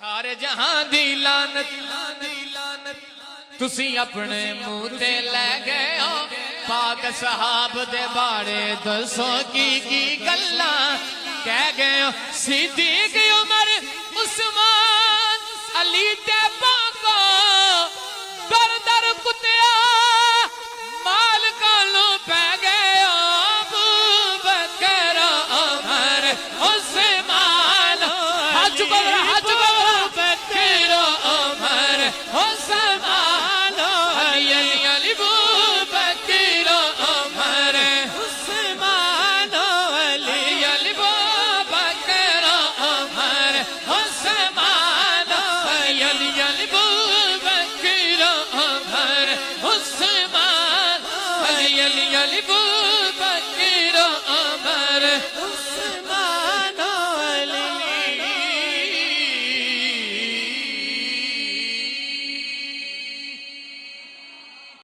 سارے جہاں دی لعنت تسی اپنے منہ تے لے گئے ہو پاک صحاب دے بارے دسو کی گلاں کہہ گئے ہو صدیق عمر عثمان